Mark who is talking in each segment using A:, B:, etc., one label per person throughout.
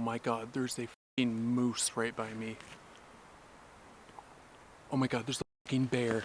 A: my god, there's a fucking moose right by me. Oh my god, there's a fucking bear.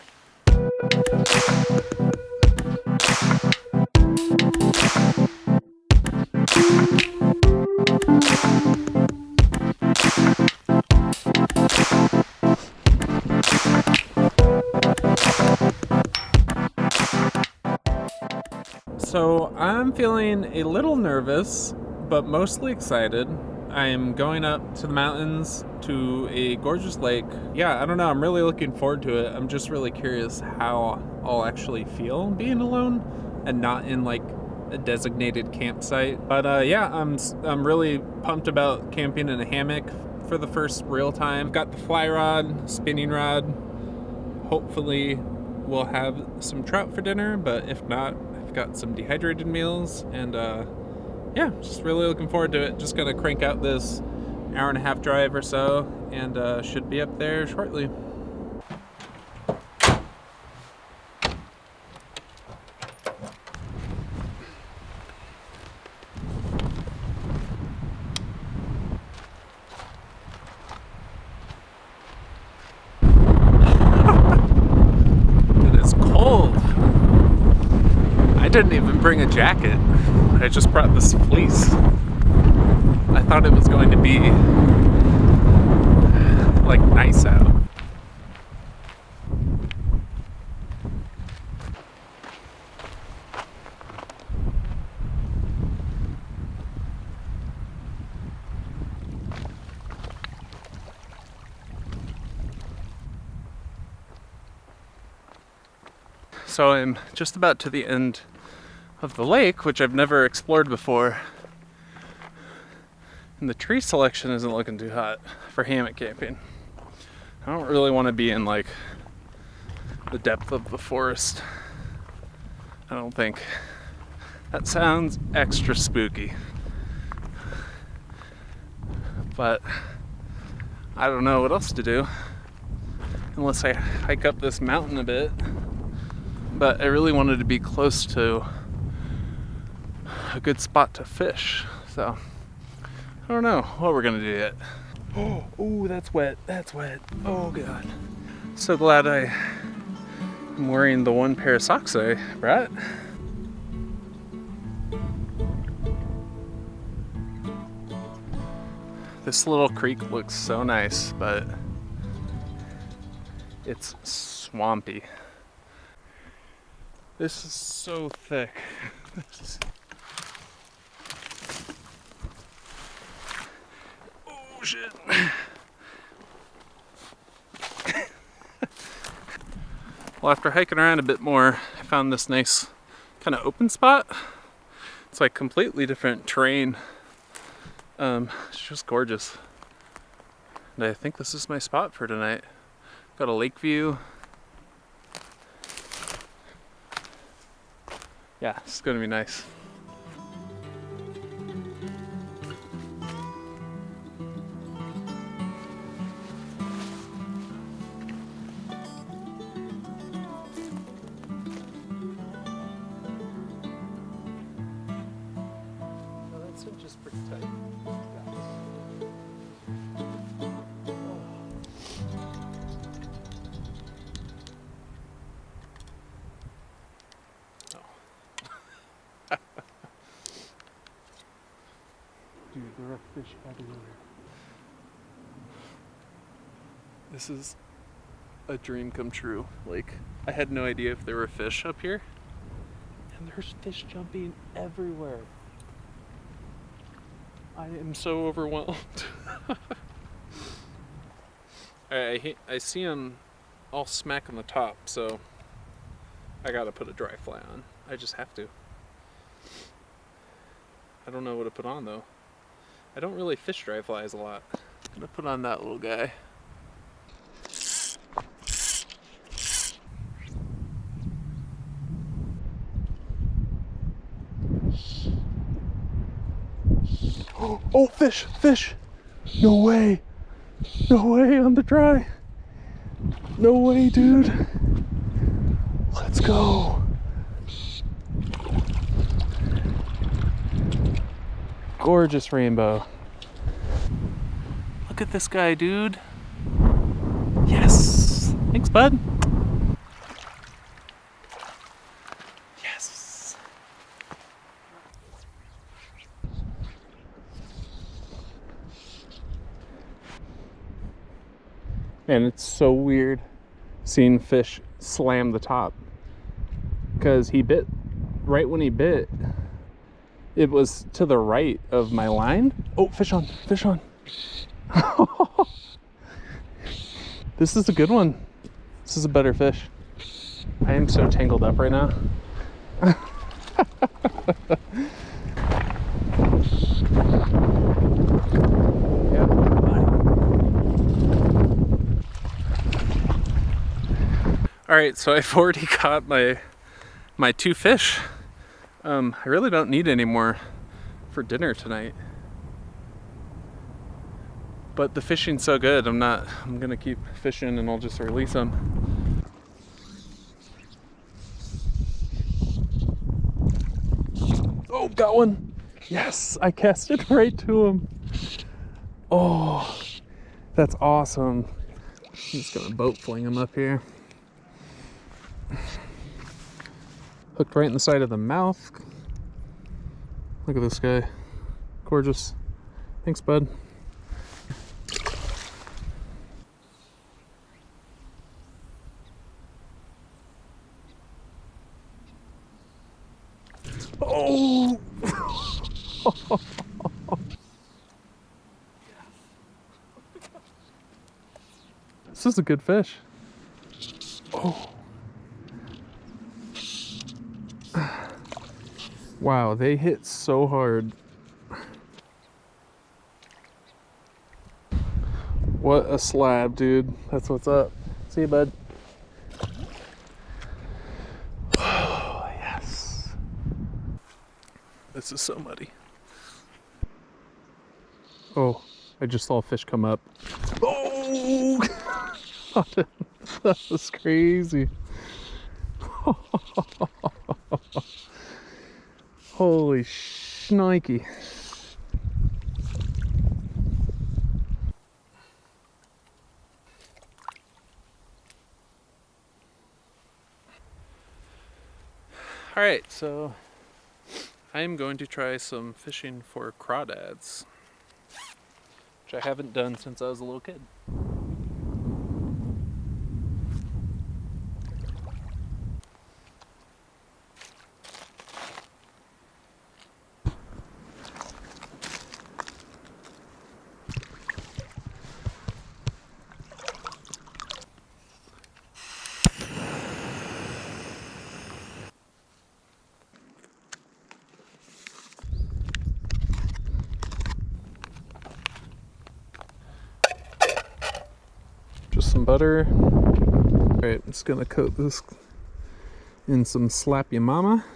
A: So I'm feeling a little nervous, but mostly excited. I'm going up to the mountains to a gorgeous lake. Yeah, I don't know, I'm really looking forward to it. I'm just really curious how I'll actually feel being alone and not in like a designated campsite. But yeah, I'm really pumped about camping in a hammock for the first real time. Got the fly rod, spinning rod. Hopefully we'll have some trout for dinner, but if not, I've got some dehydrated meals, and yeah, just really looking forward to it. Just gonna crank out this hour-and-a-half drive or so, and should be up there shortly. It is cold. I didn't even bring a jacket. I just brought this fleece. I thought it was going to be like nice out. So I'm just about to the end of the lake, which I've never explored before. And the tree selection isn't looking too hot for hammock camping. I don't really want to be in like the depth of the forest. I don't think. That sounds extra spooky. But I don't know what else to do unless I hike up this mountain a bit. But I really wanted to be close to a good spot to fish, so I don't know what we're gonna do yet. Oh, that's wet, that's wet. Oh god. So glad I'm wearing the one pair of socks I brought. This little creek looks so nice, but it's swampy. This is so thick. Oh shit. Well, after hiking around a bit more, I found this nice kind of open spot. It's like completely different terrain. It's just gorgeous. And I think this is my spot for tonight. Got a lake view. Yeah, it's gonna be nice. Oh, that cinch is pretty tight. Dude, there are fish everywhere. This is a dream come true. Like, I had no idea if there were fish up here. And there's fish jumping everywhere. I am so overwhelmed. I see them all smack on the top, so I gotta put a dry fly on. I just have to. I don't know what to put on though. I don't really fish dry flies a lot. I'm gonna put on that little guy. Oh, fish, fish! No way! No way on the dry! No way, dude! Let's go! Gorgeous rainbow. Look at this guy, dude. Yes. Thanks, bud. Yes. And it's so weird seeing fish slam the top, because he bit right when he bit. It was to the right of my line. Oh, fish on, fish on. This is a good one. This is a better fish. I am so tangled up right now. All right, so I've already caught my 2 fish. I really don't need any more for dinner tonight. But the fishing's so good, I'm gonna keep fishing and I'll just release them. Oh, got one. Yes, I cast it right to him. Oh, that's awesome. I'm just gonna boat fling him up here. Hooked right in the side of the mouth. Look at this guy. Gorgeous. Thanks, bud. Oh! This is a good fish. Oh. Wow, they hit so hard. What a slab, dude. That's what's up. See you, bud. Oh, yes. This is so muddy. Oh, I just saw a fish come up. Oh! That was crazy. Holy shnikey. All right, so I'm going to try some fishing for crawdads, which I haven't done since I was a little kid. Just some butter. All right, I'm just gonna coat this in some Slap Ya Mama.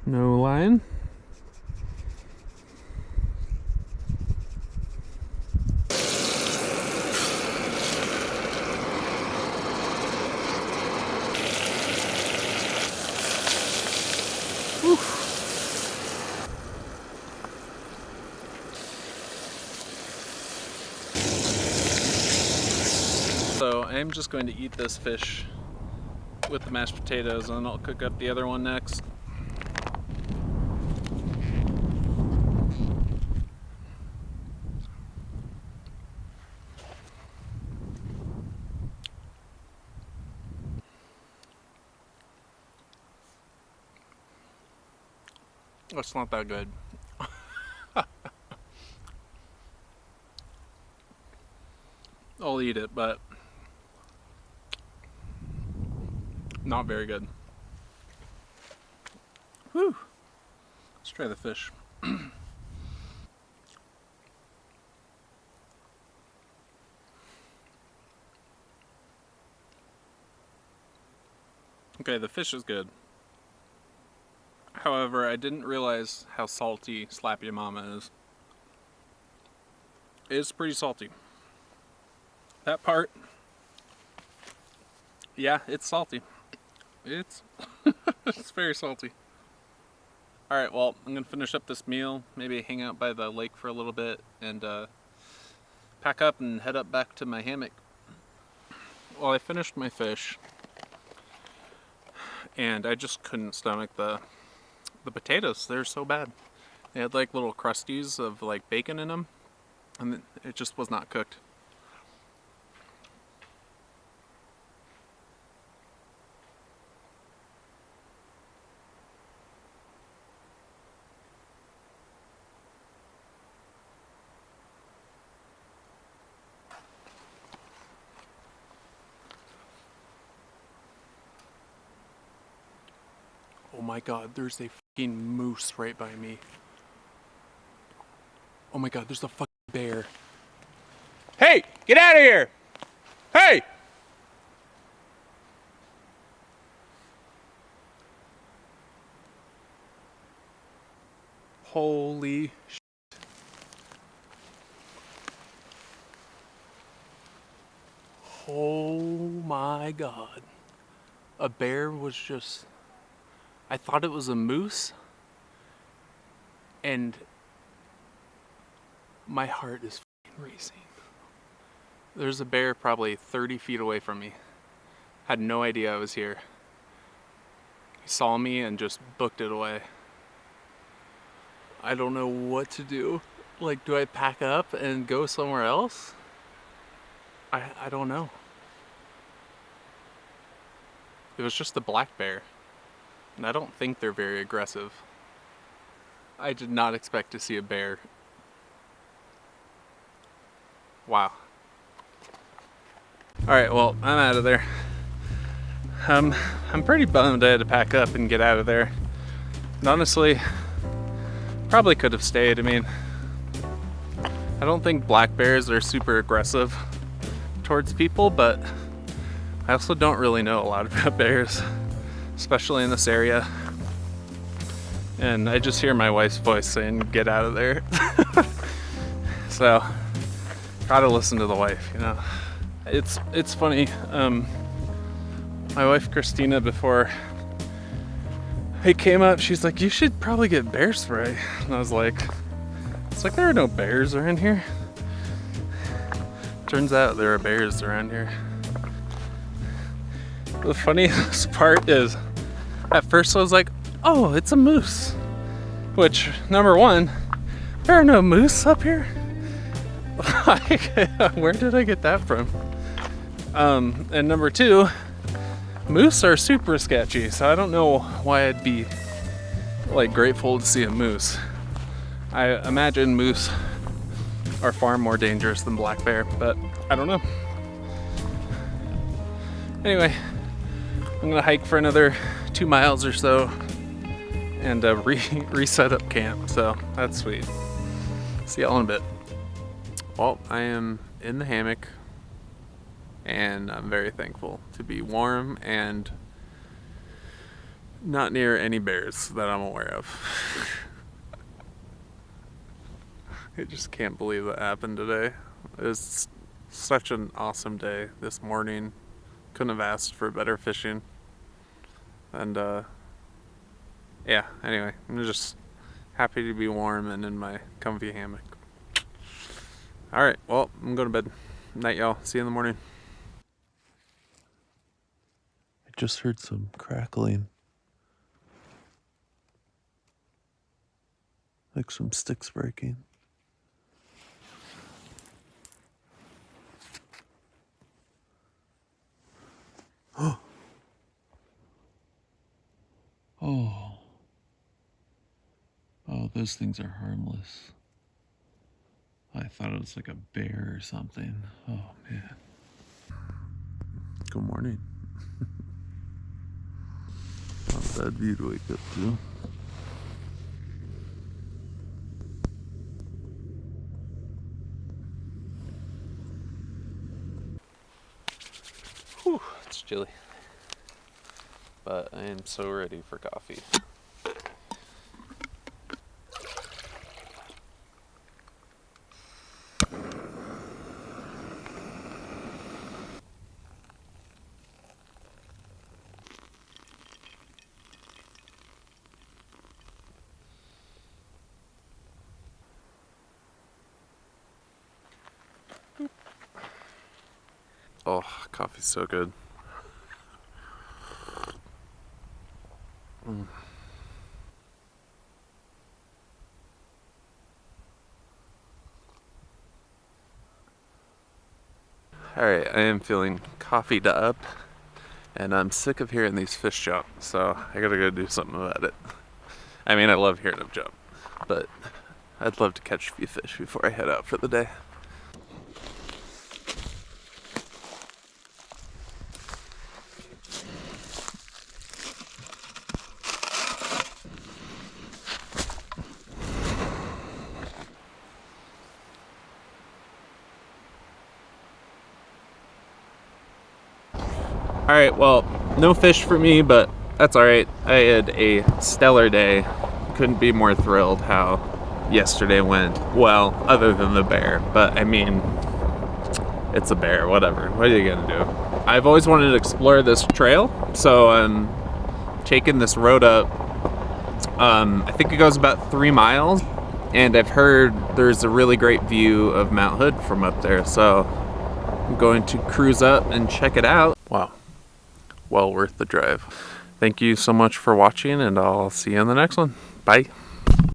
A: No lying. So I'm just going to eat this fish with the mashed potatoes, and I'll cook up the other one next. It's not that good. I'll eat it, but not very good. Whew. Let's try the fish. Okay, the fish is good. However, I didn't realize how salty Slap Ya Mama is. It's pretty salty. That part, yeah, it's salty. It's it's very salty. Alright, well, I'm gonna finish up this meal, maybe hang out by the lake for a little bit, and pack up and head up back to my hammock. Well, I finished my fish, and I just couldn't stomach the potatoes. They're so bad. They had like little crusties of like bacon in them, and it just was not cooked. Oh my god, there's a fucking moose right by me. Oh my god, there's a fucking bear. Hey, get out of here! Hey! Holy shit. Oh my god. A bear was just... I thought it was a moose, and my heart is racing. There's a bear probably 30 feet away from me. Had no idea I was here. He saw me and just booked it away. I don't know what to do. Like, do I pack up and go somewhere else? I don't know. It was just a black bear, and I don't think they're very aggressive. I did not expect to see a bear. Wow. Alright, well, I'm out of there. I'm pretty bummed I had to pack up and get out of there. And honestly, probably could have stayed. I mean, I don't think black bears are super aggressive towards people, but I also don't really know a lot about bears, especially in this area. And I just hear my wife's voice saying, get out of there. So, gotta listen to the wife, you know. It's funny, my wife Christina, before I came up, she's like, you should probably get bear spray. And I was like, there are no bears around here. Turns out there are bears around here. The funniest part is, at first I was like, oh, it's a moose. Which, number one, there are no moose up here. Like, where did I get that from? And number two, moose are super sketchy, so I don't know why I'd be like grateful to see a moose. I imagine moose are far more dangerous than black bear, but I don't know. Anyway, I'm gonna hike for another 2 miles or so and reset up camp, so that's sweet. See y'all in a bit. Well, I am in the hammock, and I'm very thankful to be warm and not near any bears that I'm aware of. I just can't believe that happened today. It was such an awesome day this morning. Couldn't have asked for better fishing. And yeah, anyway, I'm just happy to be warm and in my comfy hammock. Alright, well, I'm going to bed. Night, y'all. See you in the morning. I just heard some crackling. Like some sticks breaking. Oh. Oh. Oh, those things are harmless. I thought it was like a bear or something. Oh, man. Good morning. Not a bad view to wake up to. Whew, it's chilly. But I am so ready for coffee. Oh, coffee's so good. Alright, I am feeling coffeeed up, and I'm sick of hearing these fish jump, so I gotta go do something about it. I mean, I love hearing them jump, but I'd love to catch a few fish before I head out for the day. Alright, well, no fish for me, but that's alright. I had a stellar day. Couldn't be more thrilled how yesterday went. Well, other than the bear, but I mean, it's a bear, whatever. What are you gonna do? I've always wanted to explore this trail, so I'm taking this road up. I think it goes about 3 miles, and I've heard there's a really great view of Mount Hood from up there, so I'm going to cruise up and check it out. Wow. Well worth the drive. Thank you so much for watching, and I'll see you in the next one. Bye.